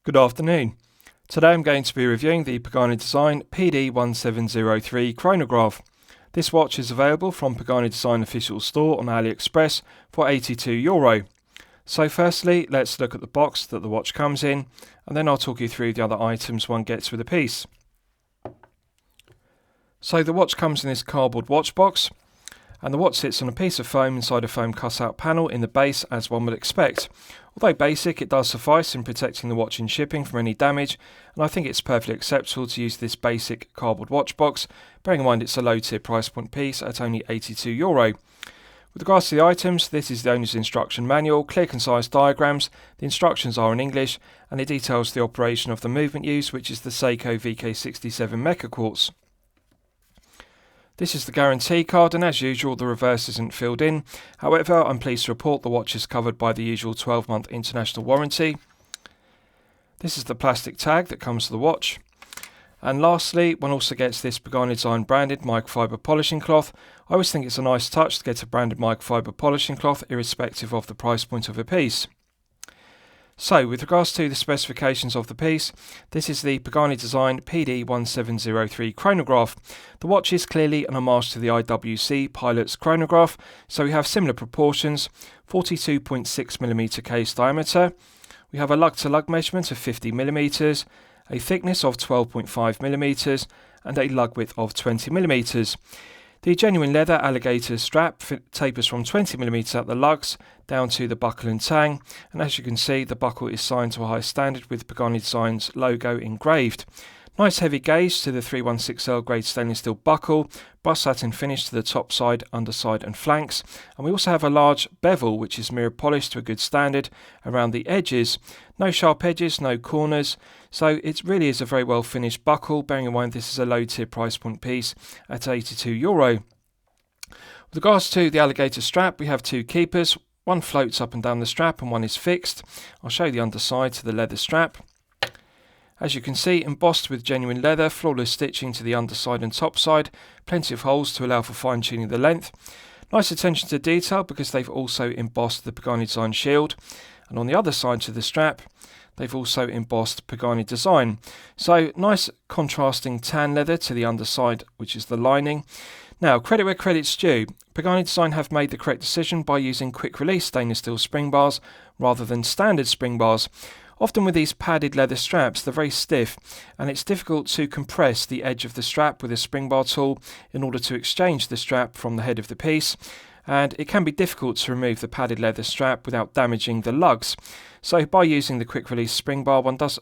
Good afternoon. Today I'm going to be reviewing the Pagani Design PD-1703 Chronograph. This watch is available from Pagani Design official store on AliExpress for €82. So firstly, let's look at the box that the watch comes in, and then I'll talk you through the other items one gets with the piece. So the watch comes in this cardboard watch box, and the watch sits on a piece of foam inside a foam cutout panel in the base, as one would expect. Although basic, it does suffice in protecting the watch in shipping from any damage, and I think it's perfectly acceptable to use this basic cardboard watch box, bearing in mind it's a low tier price point piece at only €82. With regards to the items, this is the owner's instruction manual, clear concise diagrams, the instructions are in English, and it details the operation of the movement used, which is the Seiko VK67 Mecha Quartz. This is the guarantee card, and as usual the reverse isn't filled in. However, I'm pleased to report the watch is covered by the usual 12-month international warranty. This is the plastic tag that comes to the watch. And lastly, one also gets this Pagani Design branded microfiber polishing cloth. I always think it's a nice touch to get a branded microfiber polishing cloth irrespective of the price point of a piece. So, with regards to the specifications of the piece, this is the Pagani Design PD-1703 Chronograph. The watch is clearly an homage to the IWC Pilot's Chronograph, so we have similar proportions, 42.6mm case diameter, we have a lug-to-lug measurement of 50mm, a thickness of 12.5mm, and a lug width of 20mm. The genuine leather alligator strap tapers from 20mm at the lugs down to the buckle and tang, and as you can see the buckle is signed to a high standard with Pagani Design's logo engraved. Nice heavy gauge to the 316L grade stainless steel buckle, brushed satin finish to the top side, underside and flanks, and we also have a large bevel which is mirror polished to a good standard around the edges. No sharp edges, no corners, so it really is a very well finished buckle, bearing in mind this is a low tier price point piece at €82. With regards to the alligator strap, we have two keepers. One floats up and down the strap and one is fixed. I'll show you the underside to the leather strap. As you can see, embossed with genuine leather, flawless stitching to the underside and top side, plenty of holes to allow for fine tuning the length. Nice attention to detail because they've also embossed the Pagani Design shield, and on the other side to the strap they've also embossed Pagani Design. So nice contrasting tan leather to the underside, which is the lining. Now, credit where credit's due. Pagani Design have made the correct decision by using quick release stainless steel spring bars rather than standard spring bars. Often with these padded leather straps, they're very stiff, and it's difficult to compress the edge of the strap with a spring bar tool in order to exchange the strap from the head of the piece, and it can be difficult to remove the padded leather strap without damaging the lugs. So by using the quick release spring bar, one doesn't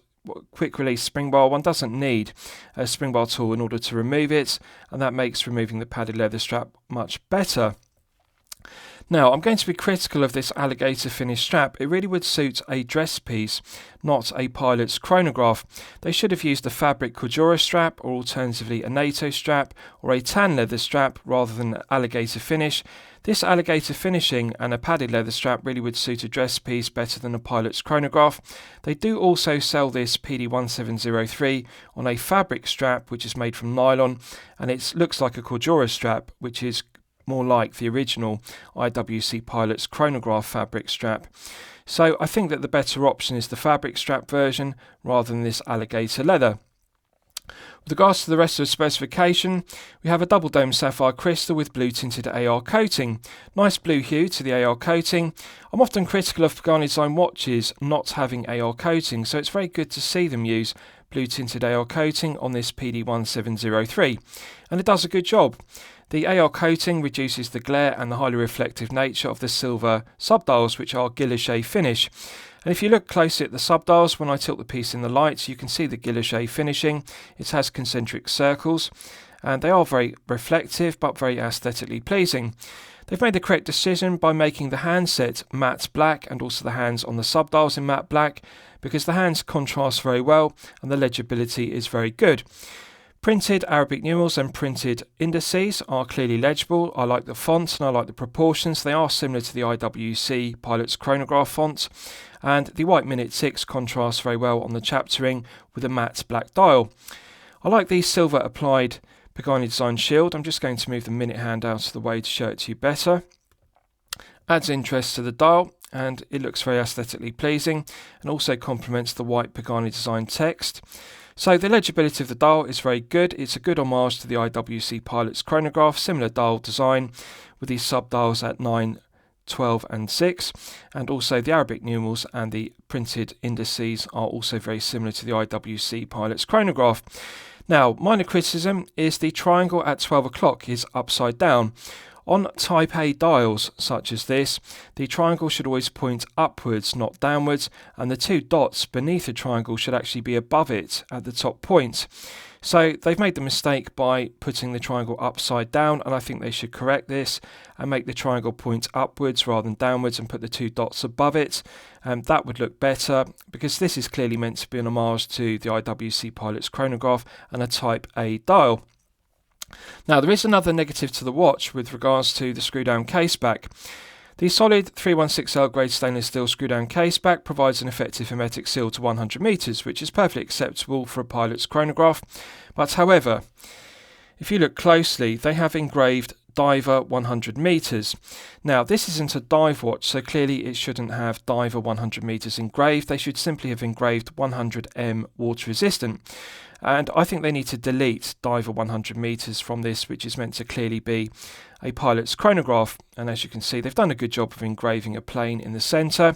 need a spring bar tool in order to remove it, and that makes removing the padded leather strap much better. Now, I'm going to be critical of this alligator finish strap. It really would suit a dress piece, not a pilot's chronograph. They should have used a fabric Cordura strap, or alternatively a NATO strap, or a tan leather strap rather than alligator finish. This alligator finishing and a padded leather strap really would suit a dress piece better than a pilot's chronograph. They do also sell this PD-1703 on a fabric strap which is made from nylon, and it looks like a Cordura strap, which is more like the original IWC Pilot's Chronograph fabric strap. So I think that the better option is the fabric strap version rather than this alligator leather. With regards to the rest of the specification, we have a double dome sapphire crystal with blue tinted AR coating. Nice blue hue to the AR coating. I'm often critical of Pagani Design watches not having AR coating, so it's very good to see them use blue tinted AR coating on this PD-1703, and it does a good job. The AR coating reduces the glare and the highly reflective nature of the silver subdials, which are guilloche finish. And if you look closely at the subdials, when I tilt the piece in the light, you can see the guilloche finishing. It has concentric circles, and they are very reflective but very aesthetically pleasing. They've made the correct decision by making the handset matte black and also the hands on the subdials in matte black, because the hands contrast very well and the legibility is very good. Printed Arabic numerals and printed indices are clearly legible. I like the font and I like the proportions. They are similar to the IWC Pilot's Chronograph font. And the white minute ticks contrast very well on the chaptering with a matte black dial. I like the silver applied Pagani Design shield. I'm just going to move the minute hand out of the way to show it to you better. Adds interest to the dial. and it looks very aesthetically pleasing and also complements the white Pagani design text. So the legibility of the dial is very good. It's a good homage to the IWC Pilot's chronograph, similar dial design with these sub-dials at 9, 12 and 6, and also the Arabic numerals and the printed indices are also very similar to the IWC Pilot's chronograph. Now, minor criticism is the triangle at 12 o'clock is upside down. On Type A dials such as this, the triangle should always point upwards, not downwards, and the two dots beneath the triangle should actually be above it at the top point. So they've made the mistake by putting the triangle upside down, and I think they should correct this and make the triangle point upwards rather than downwards and put the two dots above it. That would look better, because this is clearly meant to be an homage to the IWC Pilot's chronograph and a Type A dial. Now, there is another negative to the watch with regards to the screw-down caseback. The solid 316L grade stainless steel screw-down caseback provides an effective hermetic seal to 100 metres, which is perfectly acceptable for a pilot's chronograph. But however, if you look closely, they have engraved diver 100 metres. Now, this isn't a dive watch, so clearly it shouldn't have diver 100 metres engraved. They should simply have engraved 100M water resistant. And I think they need to delete diver 100 metres from this, which is meant to clearly be a pilot's chronograph. And as you can see, they've done a good job of engraving a plane in the centre.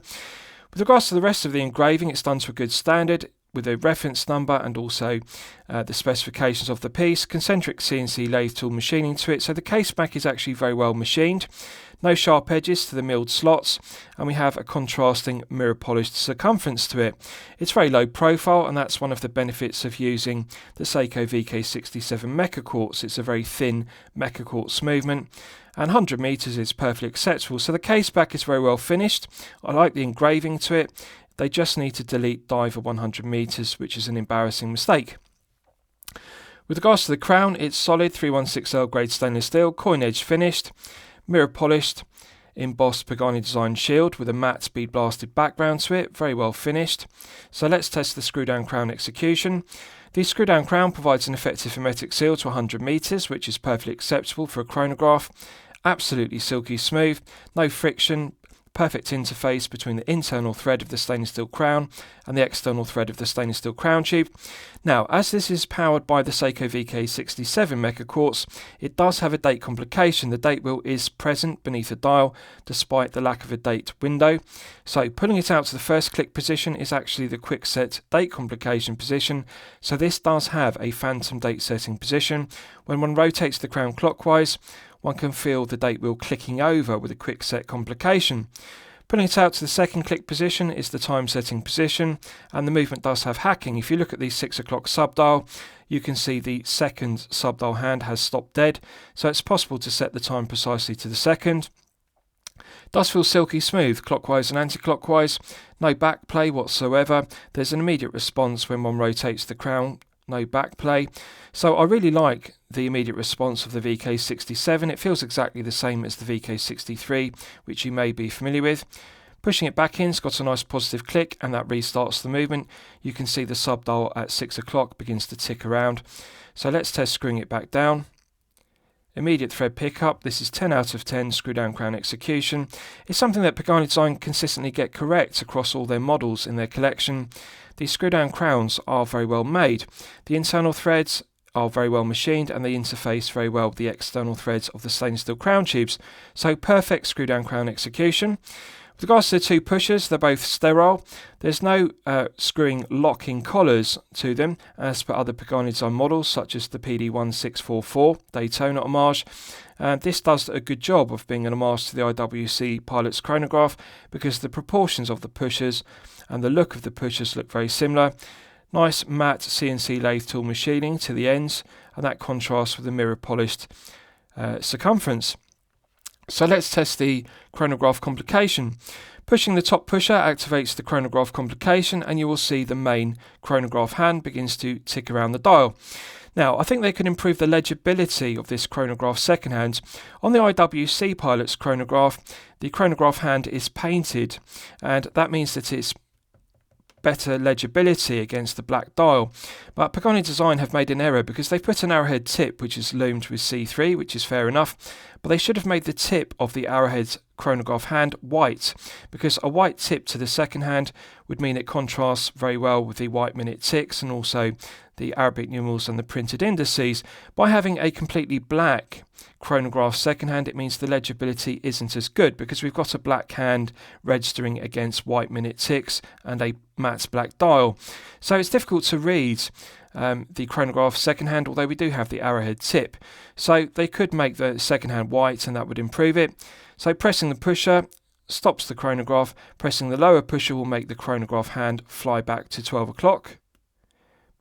With regards to the rest of the engraving, it's done to a good standard, with a reference number and also the specifications of the piece, concentric CNC lathe tool machining to it, so the caseback is actually very well machined. No sharp edges to the milled slots, and we have a contrasting mirror polished circumference to it. It's very low profile, and that's one of the benefits of using the Seiko VK67 Mecha Quartz. It's a very thin Mecha Quartz movement, and 100 metres is perfectly acceptable. So the caseback is very well finished. I like the engraving to it. They just need to delete diver 100 metres, which is an embarrassing mistake. With regards to the crown, it's solid 316L grade stainless steel, coin edge finished, mirror polished, embossed Pagani design shield with a matte speed blasted background to it, very well finished. So let's test the screw down crown execution. The screw down crown provides an effective hermetic seal to 100 metres, which is perfectly acceptable for a chronograph. Absolutely silky smooth, no friction, perfect interface between the internal thread of the stainless steel crown and the external thread of the stainless steel crown tube. Now, as this is powered by the Seiko VK67 Mecha Quartz, it does have a date complication. The date wheel is present beneath the dial despite the lack of a date window. So pulling it out to the first click position is actually the quick set date complication position. So this does have a phantom date setting position. When one rotates the crown clockwise, one can feel the date wheel clicking over with a quick set complication. Pulling it out to the second click position is the time setting position, and the movement does have hacking. If you look at the 6 o'clock subdial, you can see the second subdial hand has stopped dead, so it's possible to set the time precisely to the second. Does feel silky smooth, clockwise and anti-clockwise, no back play whatsoever. There's an immediate response when one rotates the crown, no back play. So I really like the immediate response of the VK67. It feels exactly the same as the VK63, which you may be familiar with. Pushing it back in, it's got a nice positive click, and that restarts the movement. You can see the subdial at 6 o'clock begins to tick around. So let's test screwing it back down. Immediate thread pickup. This is 10 out of 10 screw down crown execution. It's something that Pagani Design consistently get correct across all their models in their collection. These screw down crowns are very well made. The internal threads are very well machined, and they interface very well with the external threads of the stainless steel crown tubes. So perfect screw down crown execution. With regards to the two pushers, they're both sterile. There's no screwing locking collars to them as per other Pagani Design models such as the PD-1604 Daytona homage. This does a good job of being an homage to the IWC Pilot's chronograph because the proportions of the pushers and the look of the pushers look very similar. Nice matte CNC lathe tool machining to the ends, and that contrasts with the mirror polished circumference. So let's test the chronograph complication. Pushing the top pusher activates the chronograph complication, and you will see the main chronograph hand begins to tick around the dial. Now, I think they could improve the legibility of this chronograph second hand. On the IWC Pilot's chronograph, the chronograph hand is painted, and that means that it's better legibility against the black dial. But Pagani Design have made an error because they put an arrowhead tip which is loomed with C3, which is fair enough, but they should have made the tip of the arrowhead's chronograph hand white, because a white tip to the second hand would mean it contrasts very well with the white minute ticks and also the Arabic numerals and the printed indices. By having a completely black chronograph second hand, it means the legibility isn't as good, because we've got a black hand registering against white minute ticks and a matte black dial. So it's difficult to read the chronograph second hand, although we do have the arrowhead tip. So they could make the second hand white and that would improve it. So pressing the pusher stops the chronograph. Pressing the lower pusher will make the chronograph hand fly back to 12 o'clock.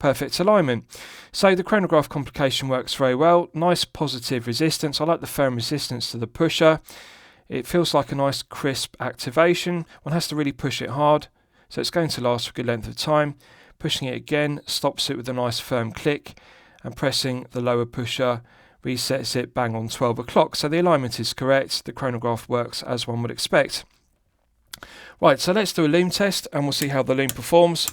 Perfect alignment. So the chronograph complication works very well. Nice positive resistance. I like the firm resistance to the pusher. It feels like a nice crisp activation. One has to really push it hard, so it's going to last for a good length of time. Pushing it again stops it with a nice firm click, and pressing the lower pusher resets it bang on 12 o'clock. So the alignment is correct. The chronograph works as one would expect. Right, so let's do a Lume test and we'll see how the Lume performs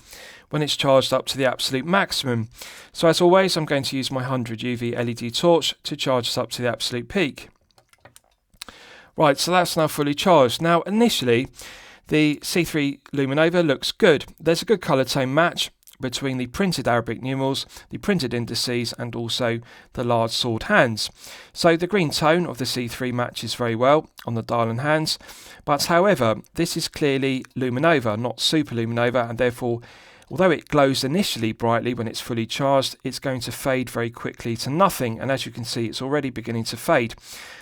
when it's charged up to the absolute maximum. So as always, I'm going to use my 100 UV LED torch to charge us up to the absolute peak. Right, so that's now fully charged. Now initially, the C3 Luminova looks good. There's a good colour tone match between the printed Arabic numerals, the printed indices and also the large sword hands. So the green tone of the C3 matches very well on the dial and hands, but however this is clearly Luminova, not Super Luminova, and therefore although it glows initially brightly when it's fully charged, it's going to fade very quickly to nothing, and as you can see it's already beginning to fade.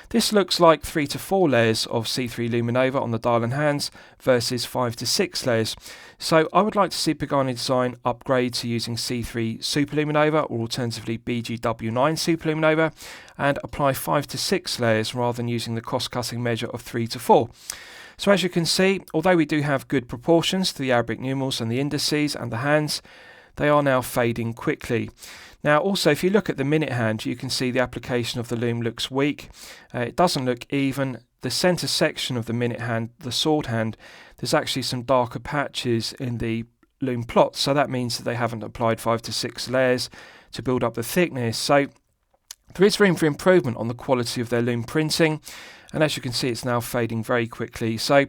This looks like 3 to 4 layers of C3 Luminova on the dial and hands versus 5 to 6 layers. So I would like to see Pagani Design upgrade to using C3 Super Luminova or alternatively BGW9 Super Luminova and apply 5 to 6 layers rather than using the cost-cutting measure of 3 to 4. So as you can see, although we do have good proportions to the Arabic numerals and the indices and the hands, they are now fading quickly. Now also if you look at the minute hand, you can see the application of the Lume looks weak. It doesn't look even. The centre section of the minute hand, the sword hand, there's actually some darker patches in the Lume plot, so that means that they haven't applied 5 to 6 layers to build up the thickness. So there is room for improvement on the quality of their Lume printing, and as you can see it's now fading very quickly. So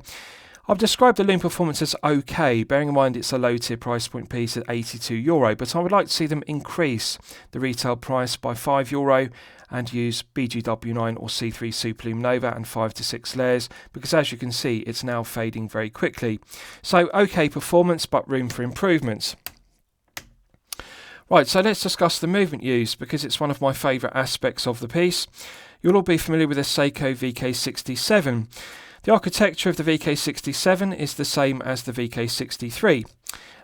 I've described the Lume performance as okay, bearing in mind it's a low tier price point piece at €82, but I would like to see them increase the retail price by €5 and use BGW9 or C3 Super Luminova and 5 to 6 layers, because as you can see it's now fading very quickly. So okay performance, but room for improvements. Right, so let's discuss the movement used, because it's one of my favourite aspects of the piece. You'll all be familiar with the Seiko VK67. The architecture of the VK67 is the same as the VK63,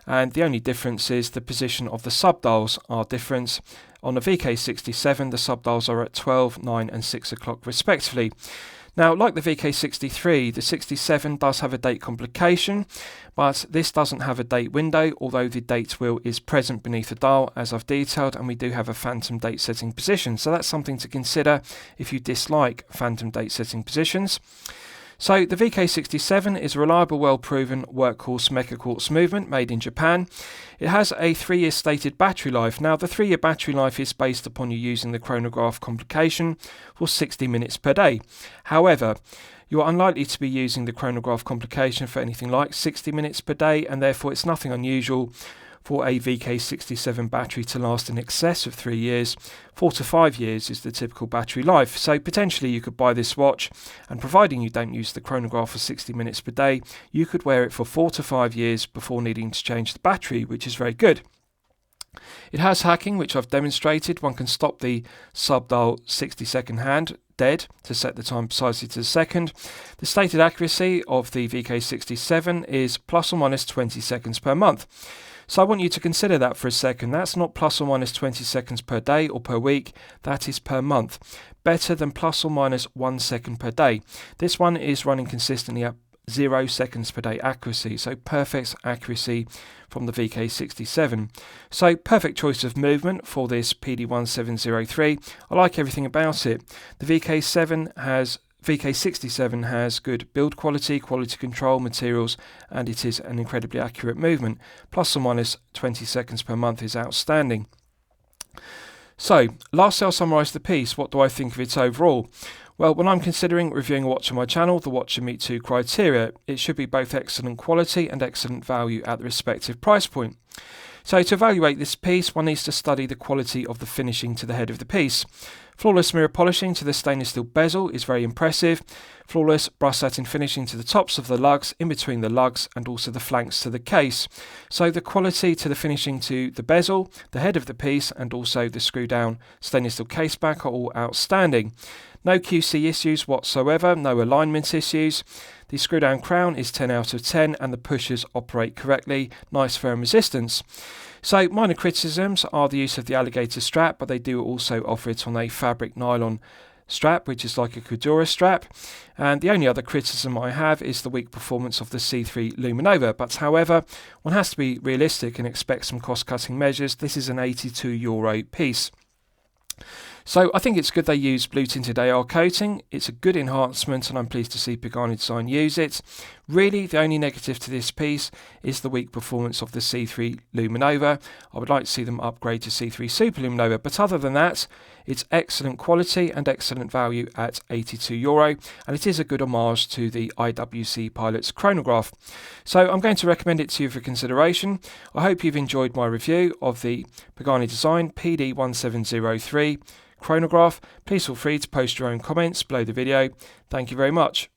and the only difference is the position of the subdials are different. On the VK67 the subdials are at 12, 9 and 6 o'clock respectively. Now, like the VK63, the 67 does have a date complication, but this doesn't have a date window, although the date wheel is present beneath the dial, as I've detailed, and we do have a phantom date setting position. So that's something to consider if you dislike phantom date setting positions. So the VK67 is a reliable, well-proven workhorse mecha quartz movement made in Japan. It has a 3-year stated battery life. Now the 3-year battery life is based upon you using the chronograph complication for 60 minutes per day. However, you are unlikely to be using the chronograph complication for anything like 60 minutes per day, and therefore it's nothing unusual for a VK67 battery to last in excess of 3 years. 4 to 5 years is the typical battery life. So potentially you could buy this watch, and providing you don't use the chronograph for 60 minutes per day, you could wear it for 4 to 5 years before needing to change the battery, which is very good. It has hacking, which I've demonstrated. One can stop the subdial 60-second hand dead to set the time precisely to the second. The stated accuracy of the VK67 is plus or minus 20 seconds per month. So I want you to consider that for a second. That's not plus or minus 20 seconds per day or per week, that is per month. Better than plus or minus 1 second per day. This one is running consistently at 0 seconds per day accuracy, so perfect accuracy from the VK67. So perfect choice of movement for this PD-1703. I like everything about it. The VK67 has good build quality, quality control, materials, and it is an incredibly accurate movement. Plus or minus 20 seconds per month is outstanding. So, lastly I'll summarise the piece. What do I think of it overall? Well, when I'm considering reviewing a watch on my channel, the watch should meet two criteria. It should be both excellent quality and excellent value at the respective price point. So to evaluate this piece, one needs to study the quality of the finishing to the head of the piece. Flawless mirror polishing to the stainless steel bezel is very impressive. Flawless brush satin finishing to the tops of the lugs, in between the lugs, and also the flanks to the case. So the quality to the finishing to the bezel, the head of the piece, and also the screw down stainless steel case back are all outstanding. No QC issues whatsoever, no alignment issues. The screw down crown is 10 out of 10 and the pushers operate correctly, nice firm resistance. So minor criticisms are the use of the alligator strap, but they do also offer it on a fabric nylon strap, which is like a Cordura strap. And the only other criticism I have is the weak performance of the C3 Lume. But however, one has to be realistic and expect some cost-cutting measures. This is an €82 piece. So I think it's good they use blue tinted AR coating. It's a good enhancement and I'm pleased to see Pagani Design use it. Really, the only negative to this piece is the weak performance of the C3 Lume. I would like to see them upgrade to C3 Super Lume, but other than that, it's excellent quality and excellent value at €82, and it is a good homage to the IWC Pilot's chronograph. So I'm going to recommend it to you for consideration. I hope you've enjoyed my review of the Pagani Design PD-1703 chronograph. Please feel free to post your own comments below the video. Thank you very much.